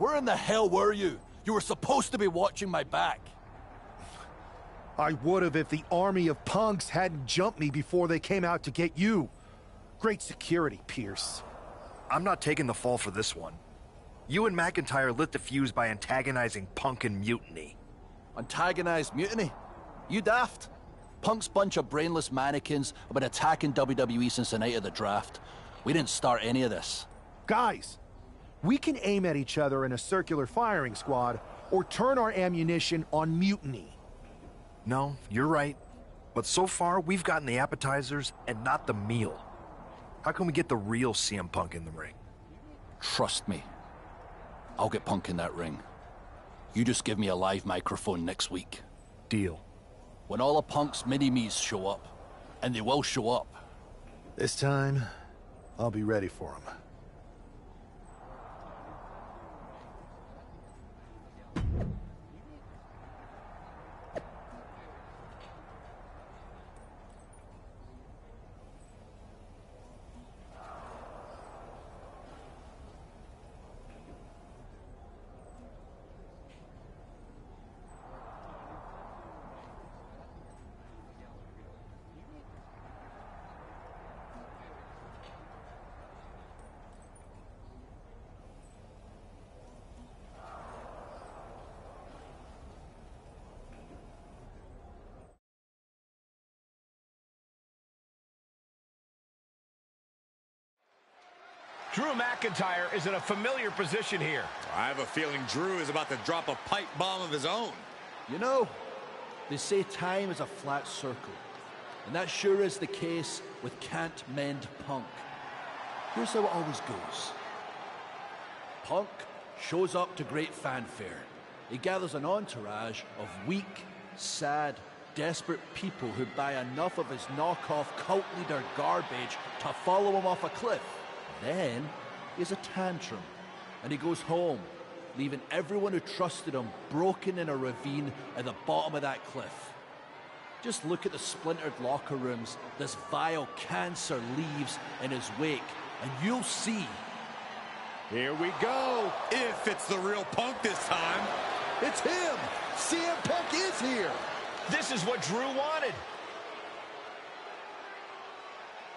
Where in the hell were you? You were supposed to be watching my back. I would have if the army of punks hadn't jumped me before they came out to get you. Great security, Pierce. I'm not taking the fall for this one. You and McIntyre lit the fuse by antagonizing Punk and Mutiny. Antagonized Mutiny? You daft? Punk's bunch of brainless mannequins have been attacking WWE since the night of the draft. We didn't start any of this. Guys, we can aim at each other in a circular firing squad or turn our ammunition on Mutiny. No, you're right. But so far, we've gotten the appetizers and not the meal. How can we get the real CM Punk in the ring? Trust me. I'll get Punk in that ring. You just give me a live microphone next week. Deal. When all of Punk's mini-me's show up, and they will show up. This time, I'll be ready for them. Drew McIntyre is in a familiar position here. I have a feeling Drew is about to drop a pipe bomb of his own. You know, they say time is a flat circle. And that sure is the case with Can't Mend Punk. Here's how it always goes. Punk shows up to great fanfare. He gathers an entourage of weak, sad, desperate people who buy enough of his knockoff cult leader garbage to follow him off a cliff. Then he has a tantrum, and he goes home, leaving everyone who trusted him broken in a ravine at the bottom of that cliff. Just look at the splintered locker rooms this vile cancer leaves in his wake, and you'll see. Here we go. If it's the real Punk this time. It's him! CM Punk is here! This is what Drew wanted.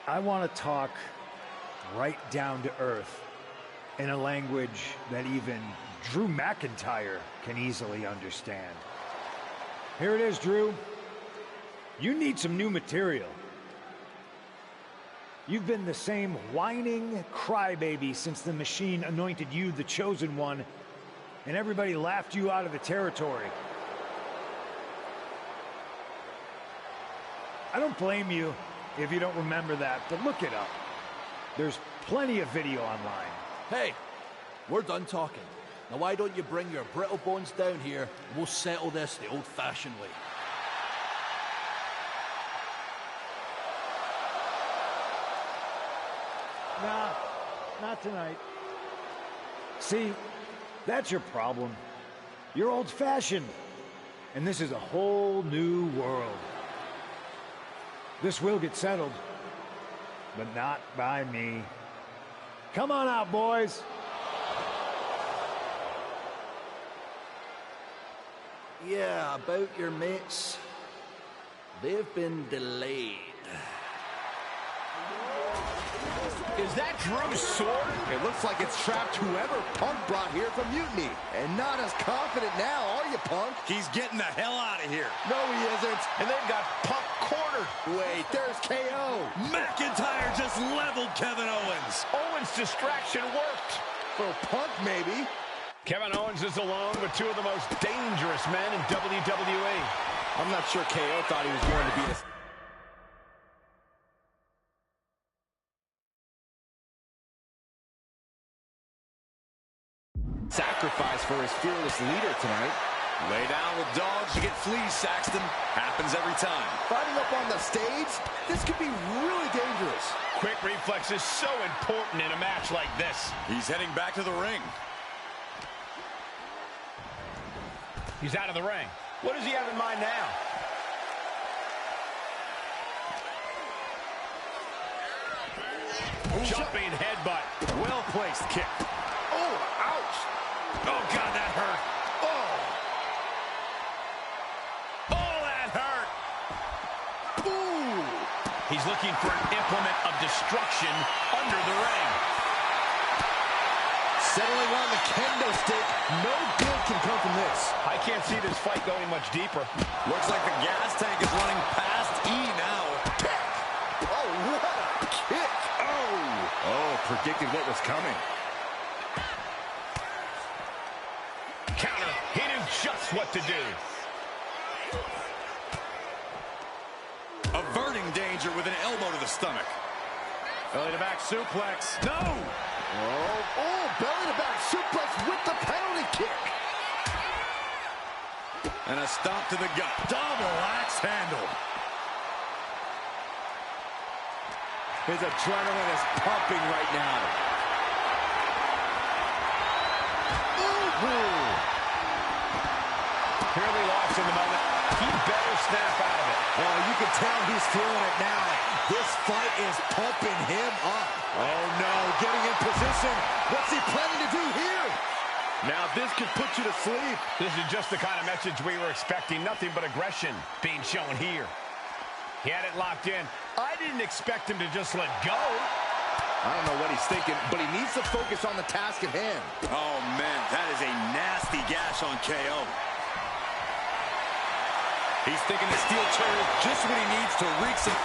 I want to talk right down to earth in a language that even Drew McIntyre can easily understand. Here it is, Drew. You need some new material. You've been the same whining crybaby since the Machine anointed you the chosen one, and everybody laughed you out of the territory. I don't blame you if you don't remember that, but look it up. There's plenty of video online. Hey, we're done talking. Now why don't you bring your brittle bones down here and we'll settle this the old-fashioned way. Nah, not tonight. See, that's your problem. You're old-fashioned, and this is a whole new world. This will get settled, but not by me. Come on out, boys. Yeah, about your mates. They've been delayed. Is that Drew's sword? It looks like it's trapped whoever Punk brought here from Mutiny. And not as confident now, are you, Punk? He's getting the hell out of here. No, he isn't. And they've got Punk cornered. Wait, there's KO. McIntyre just leveled Kevin Owens. Owens' distraction worked. For Punk, maybe. Kevin Owens is alone with two of the most dangerous men in WWE. I'm not sure KO thought he was going to be this. Sacrifice for his fearless leader tonight. Lay down with dogs, you get fleas, Saxton. Happens every time. Fighting up on the stage, this could be really dangerous. Quick reflex is so important in a match like this. He's heading back to the ring. He's out of the ring. What does he have in mind now? Jumping headbutt. Well-placed kick. Oh, ouch. Oh, God, that hurt. Oh. Oh, that hurt. Ooh. He's looking for an implement of destruction under the ring. Settling on the kendo stick. No good can come from this. I can't see this fight going much deeper. Looks like the gas tank is running past E now. Kick. Oh, what a kick. Oh, predicted what was coming. Counter. He knew just what to do. Averting danger with an elbow to the stomach. Belly to back suplex. No! Oh, belly to back suplex with the penalty kick. And a stomp to the gut. Double axe handle. His adrenaline is pumping right now. Ooh. Clearly lost in the moment. He better snap out of it. Oh, you can tell he's feeling it now. This fight is pumping him up. Oh, no, getting in position. What's he planning to do here? Now, this could put you to sleep. This is just the kind of message we were expecting. Nothing but aggression being shown here. He had it locked in. I didn't expect him to just let go. I don't know what he's thinking, but he needs to focus on the task at hand. Oh, man, that is a nasty gash on KO. He's thinking the steel chair is just what he needs to wreak some...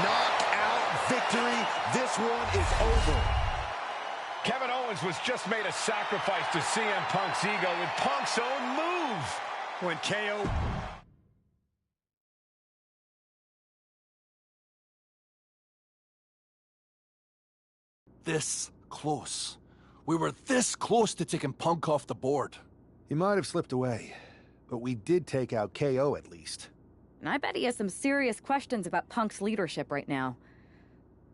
Knockout victory. This one is over. Kevin Owens was just made a sacrifice to CM Punk's ego with Punk's own move. When KO... This close. We were this close to taking Punk off the board. He might have slipped away, but we did take out KO at least. And I bet he has some serious questions about Punk's leadership right now.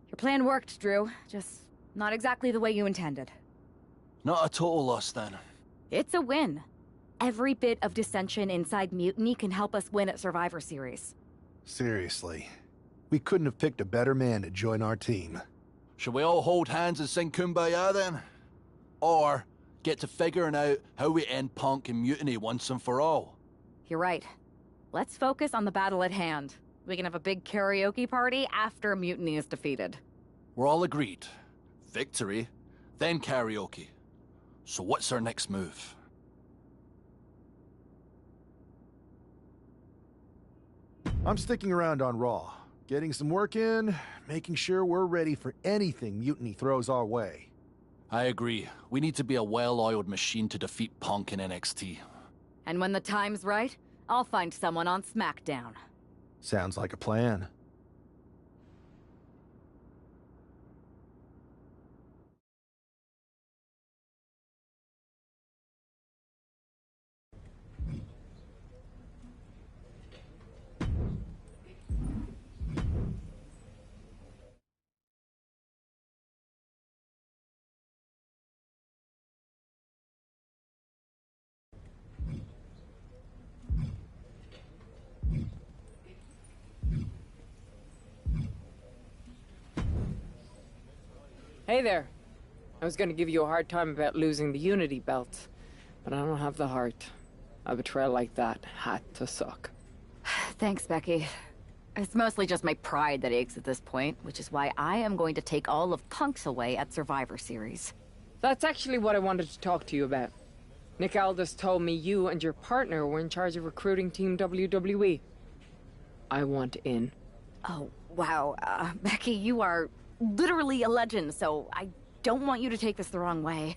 Your plan worked, Drew. Just not exactly the way you intended. Not a total loss, then. It's a win. Every bit of dissension inside Mutiny can help us win at Survivor Series. Seriously. We couldn't have picked a better man to join our team. Shall we all hold hands and sing Kumbaya, then? Or get to figuring out how we end Punk and Mutiny once and for all? You're right. Let's focus on the battle at hand. We can have a big karaoke party after Mutiny is defeated. We're all agreed. Victory, then karaoke. So what's our next move? I'm sticking around on Raw, getting some work in, making sure we're ready for anything Mutiny throws our way. I agree. We need to be a well-oiled machine to defeat Punk in NXT. And when the time's right, I'll find someone on SmackDown. Sounds like a plan. Hey there. I was gonna give you a hard time about losing the Unity belt, but I don't have the heart. A betrayal like that had to suck. Thanks, Becky. It's mostly just my pride that aches at this point, which is why I am going to take all of Punk's away at Survivor Series. That's actually what I wanted to talk to you about. Nick Aldis told me you and your partner were in charge of recruiting Team WWE. I want in. Oh, wow. Becky, you are literally a legend, so I don't want you to take this the wrong way.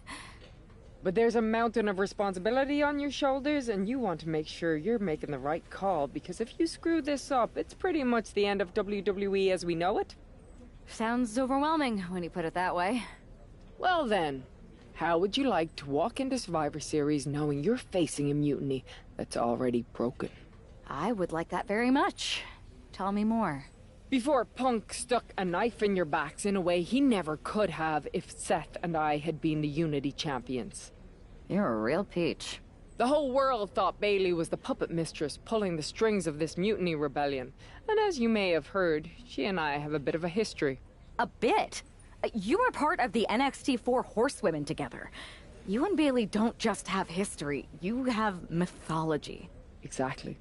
But there's a mountain of responsibility on your shoulders, and you want to make sure you're making the right call, because if you screw this up, it's pretty much the end of WWE as we know it. Sounds overwhelming when you put it that way. Well then, how would you like to walk into Survivor Series knowing you're facing a mutiny that's already broken? I would like that very much. Tell me more. Before Punk stuck a knife in your backs in a way he never could have if Seth and I had been the Unity champions. You're a real peach. The whole world thought Bayley was the puppet mistress pulling the strings of this mutiny rebellion. And as you may have heard, she and I have a bit of a history. A bit? You were part of the NXT 4 Horsewomen together. You and Bailey don't just have history, you have mythology. Exactly.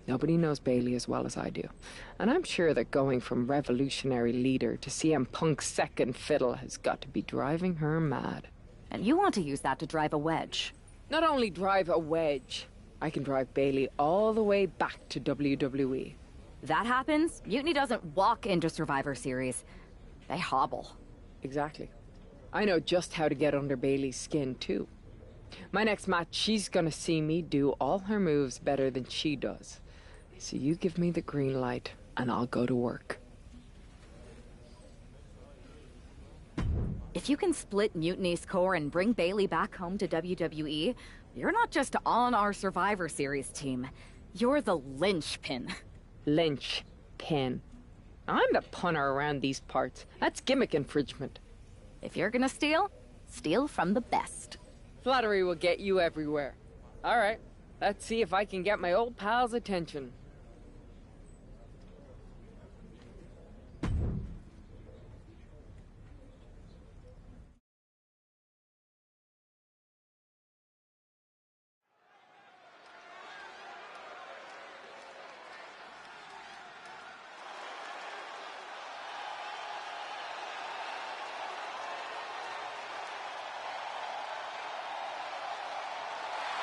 Nobody knows Bailey as well as I do. And I'm sure that going from revolutionary leader to CM Punk's second fiddle has got to be driving her mad. And you want to use that to drive a wedge. Not only drive a wedge, I can drive Bailey all the way back to WWE. That happens, Mutiny doesn't walk into Survivor Series. They hobble. Exactly. I know just how to get under Bailey's skin, too. My next match, she's gonna see me do all her moves better than she does. So you give me the green light, and I'll go to work. If you can split Mutiny's core and bring Bailey back home to WWE, you're not just on our Survivor Series team. You're the linchpin. Linchpin. I'm the punter around these parts. That's gimmick infringement. If you're gonna steal, steal from the best. Flattery will get you everywhere. All right, let's see if I can get my old pal's attention.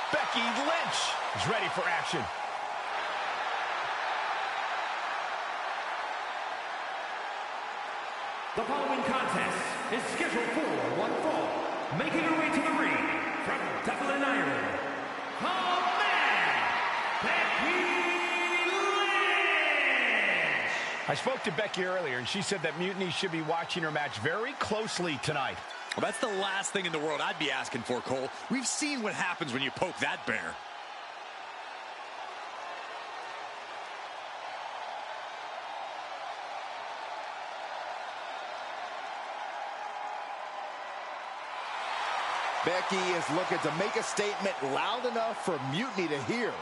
Becky Lynch is ready for action. The following contest is scheduled for one fall. Making her way to the ring from Dublin, Ireland, the man, Becky Lynch! I spoke to Becky earlier, and she said that Mutiny should be watching her match very closely tonight. Well, that's the last thing in the world I'd be asking for, Cole. We've seen what happens when you poke that bear. Becky is looking to make a statement loud enough for Mutiny to hear.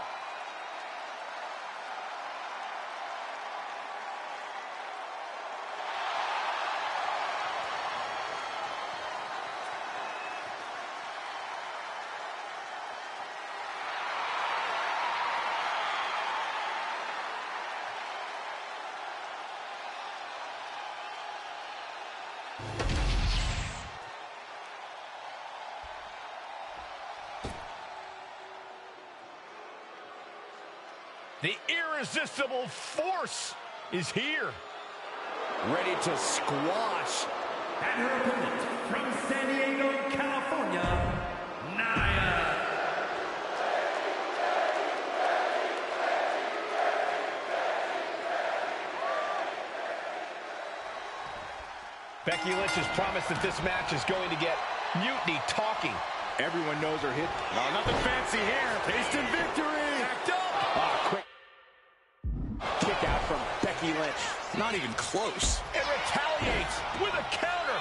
The irresistible force is here. Ready to squash. And her opponent from San Diego, California, Nia. Becky Lynch has promised that this match is going to get Mutiny talking. Everyone knows her hit. Oh, nothing fancy here. Instant victory. Backed up. Ah, quick kick out from Becky Lynch. Not even close. It retaliates with a counter.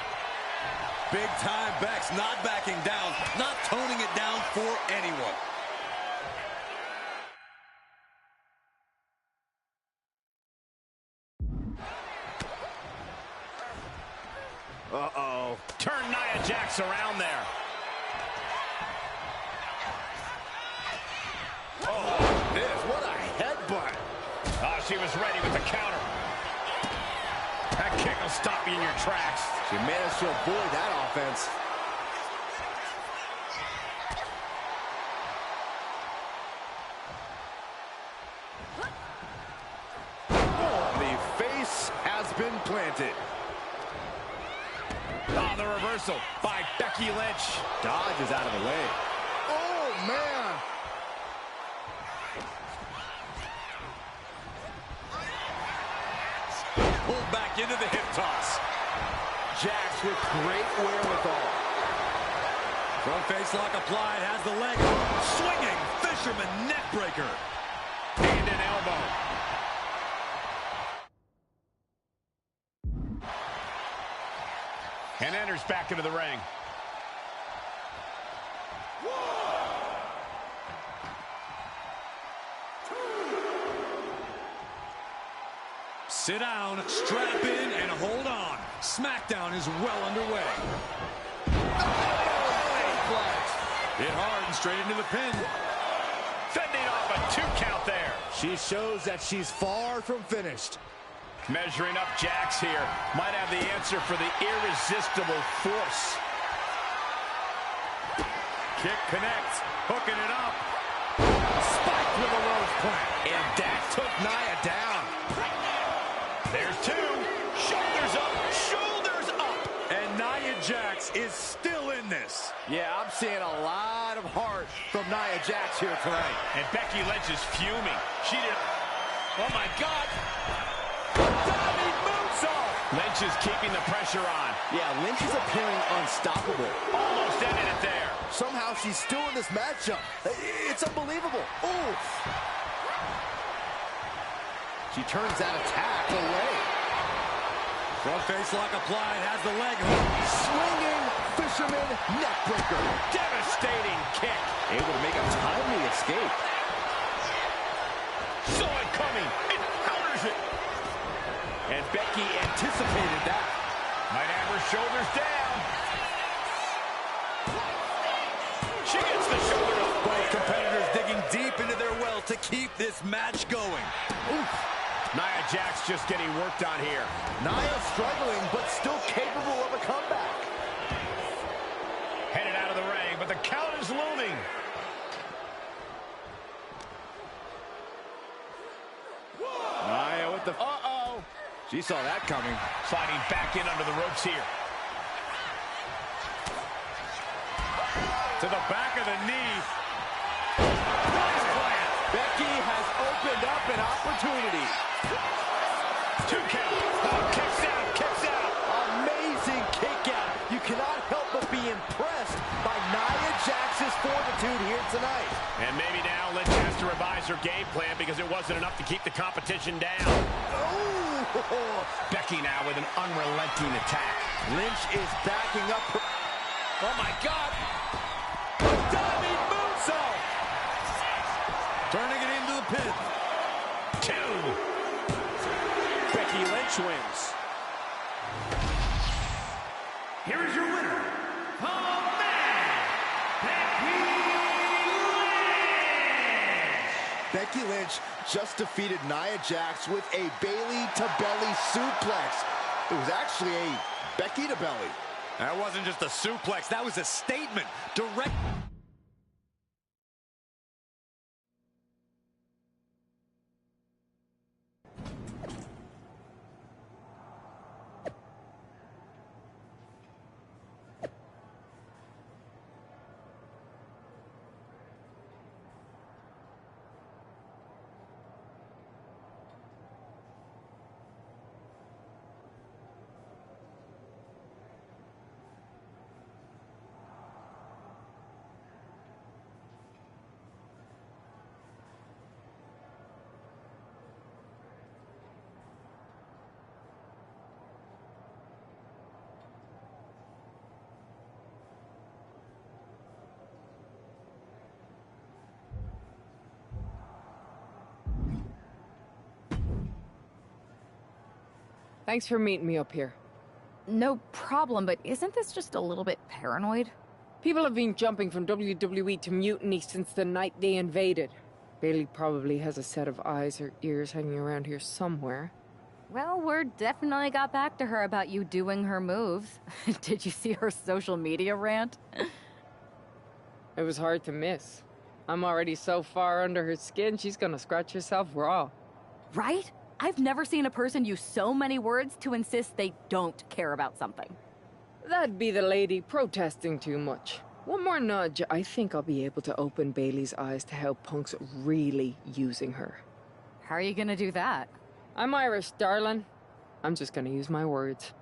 Big time Bex not backing down, not toning it down for anyone. Uh-oh. Turn Nia Jax around there. Oh, this, what a headbutt. Oh, she was ready with the counter. That kick will stop you in your tracks. She managed to avoid that offense. Oh, the face has been planted. Oh, the reversal by Becky Lynch. Dodge is out of the way. Oh, man. Pulled back into the hip toss. Jax with great wherewithal. Front face lock applied, has the leg. Swinging fisherman neck breaker. Hand and elbow. And enters back into the ring. Sit down, strap in, and hold on. SmackDown is well underway. Oh, Hit hard and straight into the pin. Fending off a 2 count there. She shows that she's far from finished. Measuring up Jax here. Might have the answer for the irresistible force. Kick connects. Hooking it up. Spike with a rose plant. And that took Nia down. There's 2. Shoulders up. Shoulders up. And Nia Jax is still in this. Yeah, I'm seeing a lot of heart from Nia Jax here tonight. And Becky Lynch is fuming. She did. Oh, my God. Diving moonsault. Lynch is keeping the pressure on. Yeah, Lynch is appearing unstoppable. Almost ended it there. Somehow she's still in this matchup. It's unbelievable. Oof. She turns that attack away. Front face lock applied, has the leg hook. Swinging fisherman neckbreaker. Devastating kick. Able to make a timely escape. Saw it coming. It counters it. And Becky anticipated that. Might have her shoulders down. She gets the shoulder up. Both competitors digging deep into their well to keep this match going. Oof. Nia Jax just getting worked on here. Nia struggling, but still capable of a comeback. Headed out of the ring, but the count is looming. Nia with the... Uh-oh. She saw that coming. Sliding back in under the ropes here. To the back of the knee. Becky has opened up an opportunity. 2 count. Oh, kicks out, kicks out. Amazing kick out. You cannot help but be impressed by Nia Jax's fortitude here tonight. And maybe now Lynch has to revise her game plan because it wasn't enough to keep the competition down. Oh! Becky now with an unrelenting attack. Lynch is backing up her... Oh, my God. Diving moonsault! Turning it into the pin. 2. Becky Lynch wins. Here is your winner, the man, Becky Lynch. Becky Lynch just defeated Nia Jax with a Bayley to belly suplex. It was actually a Becky to belly. That wasn't just a suplex, that was a statement. Direct. Thanks for meeting me up here. No problem, but isn't this just a little bit paranoid? People have been jumping from WWE to Mutiny since the night they invaded. Bayley probably has a set of eyes or ears hanging around here somewhere. Well, word definitely got back to her about you doing her moves. Did you see her social media rant? It was hard to miss. I'm already so far under her skin, she's gonna scratch herself raw. Right? I've never seen a person use so many words to insist they don't care about something. That'd be the lady protesting too much. One more nudge, I think I'll be able to open Bayley's eyes to how Punk's really using her. How are you gonna do that? I'm Irish, darling. I'm just gonna use my words.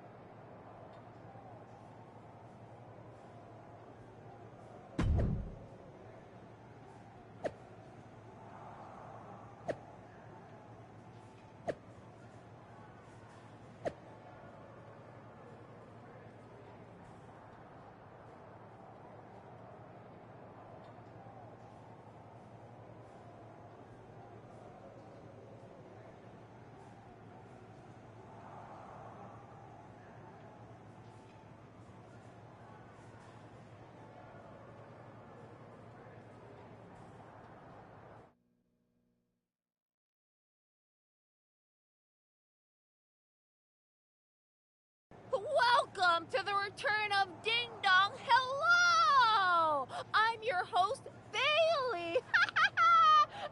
return of Ding Dong. Hello! I'm your host, Bailey.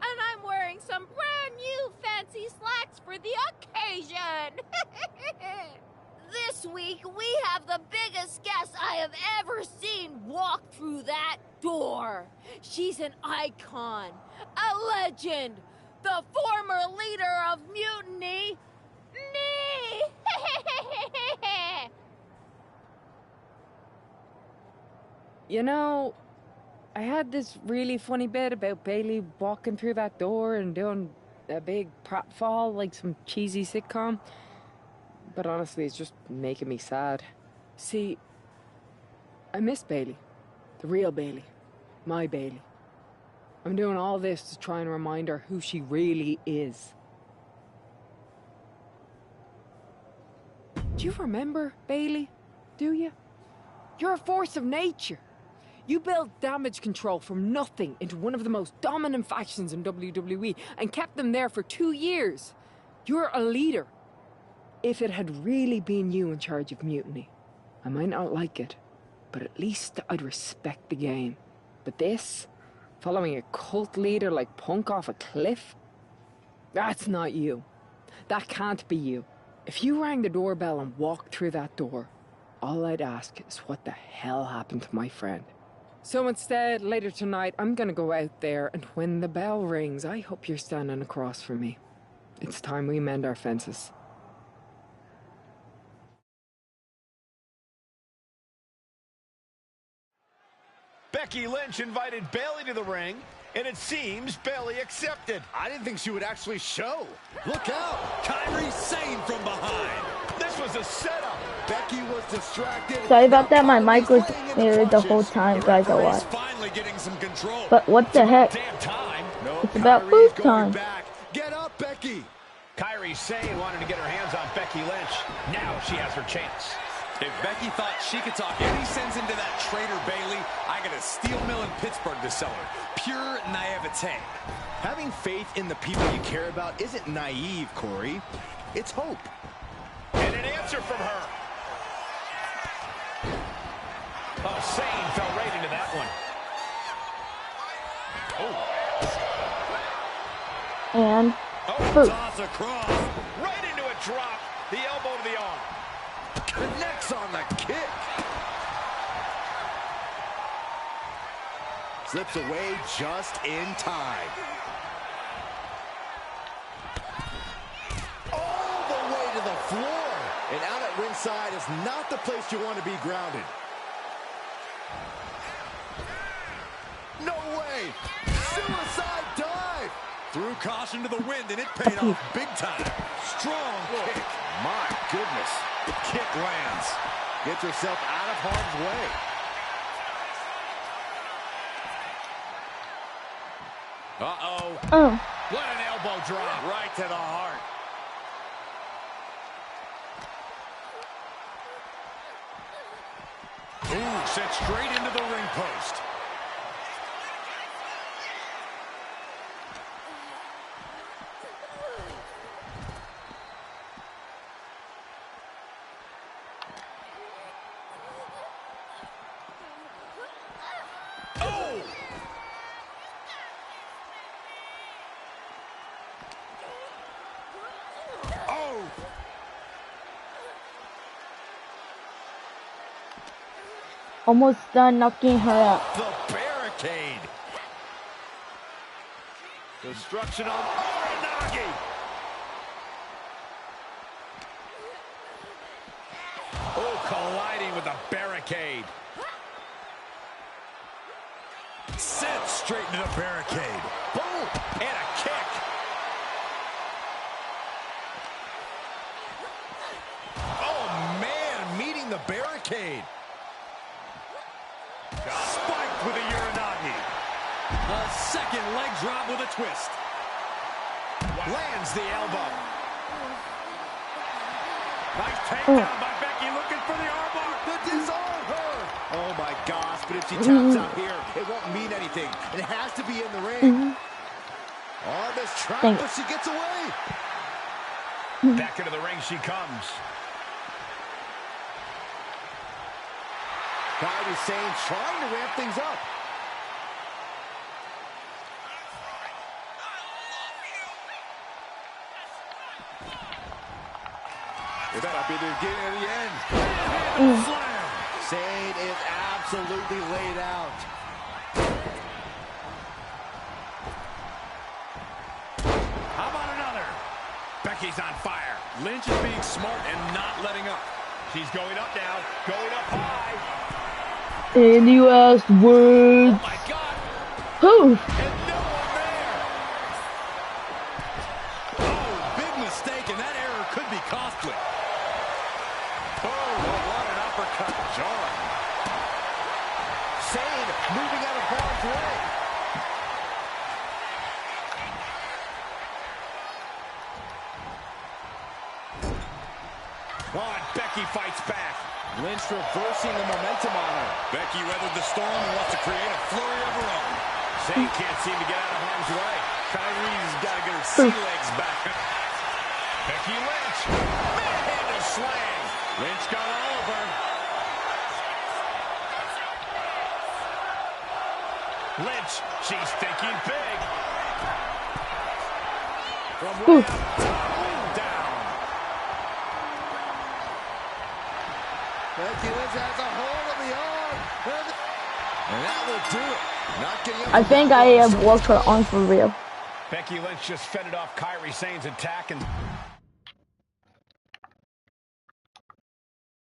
And I'm wearing some brand new fancy slacks for the occasion. This week, we have the biggest guest I have ever seen walk through that door. She's an icon, a legend, the former leader of Mutiny, me! You know, I had this really funny bit about Bailey walking through that door and doing a big pratfall like some cheesy sitcom. But honestly, it's just making me sad. See, I miss Bailey. The real Bailey. My Bailey. I'm doing all this to try and remind her who she really is. Do you remember Bailey? Do you? You're a force of nature. You built Damage Control from nothing into one of the most dominant factions in WWE and kept them there for 2 years. You're a leader. If it had really been you in charge of Mutiny, I might not like it, but at least I'd respect the game. But this, following a cult leader like Punk off a cliff, that's not you. That can't be you. If you rang the doorbell and walked through that door, all I'd ask is what the hell happened to my friend. So instead, later tonight, I'm gonna go out there, and when the bell rings, I hope you're standing across from me. It's time we mend our fences. Becky Lynch invited Bailey to the ring, and it seems Bailey accepted. I didn't think she would actually show. Look out! Kairi Sane from behind. This was a setup. Becky was distracted. Sorry about that, my mic was muted the whole time, guys, I watched. But what the heck? It's about food time. Get up, Becky. Kairi Sane wanted to get her hands on Becky Lynch. Now she has her chance. If Becky thought she could talk any sense into that traitor Bailey, I got a steel mill in Pittsburgh to sell her. Pure naivete. Having faith in the people you care about isn't naive, Corey. It's hope. And an answer from her. Oh, Sane fell right into that one. Oh. And food. Toss across. Right into a drop. The elbow to the arm. Connects on the kick. Slips away just in time. All the way to the floor. And out at ringside is not the place you want to be grounded. No way. Suicide dive. Threw caution to the wind, and it paid off big time. Strong kick. My goodness. The kick lands. Gets herself out of harm's way. Uh-oh. Oh. What an elbow drop. Right to the heart. Ooh, sent straight into the ring post. Almost done knocking her out. The barricade. Destruction on Uranagi. Oh, colliding with the barricade. Sent straight into the barricade. Boom! And a kick. Oh, man, meeting the barricade. Spiked with a Uranagi. A second leg drop with a twist. Lands the elbow. Nice takedown by Becky, looking for the armbar. To disarm her. Oh my gosh, but if she taps out here, it won't mean anything. It has to be in the ring. Arm is trapped, but she gets away. Back into the ring she comes. Kairi Sane trying to ramp things up. That'll be the beginning of the end. Slam. Sane is absolutely laid out. How about another? Becky's on fire. Lynch is being smart and not letting up. She's going up now, going up high. Any last words? Oh my God! Who? And no one there. Oh, big mistake, and that error could be costly. Oh, what an uppercut, John. Sane moving out of harm's way. Oh, and Becky fights back. Lynch reversing the momentum on her. Becky weathered the storm and wants to create a flurry of her own. Sane can't seem to get out of harm's way. Kairi's got to get her sea legs back. Becky Lynch. Manhandle slam. Lynch got all of her. Lynch, she's thinking big. From way up top, down. Becky Lynch has a hold of the arm. And that will do it. Not getting up. I think I have worked her on for real. Becky Lynch just fended off Kairi Sane's attack and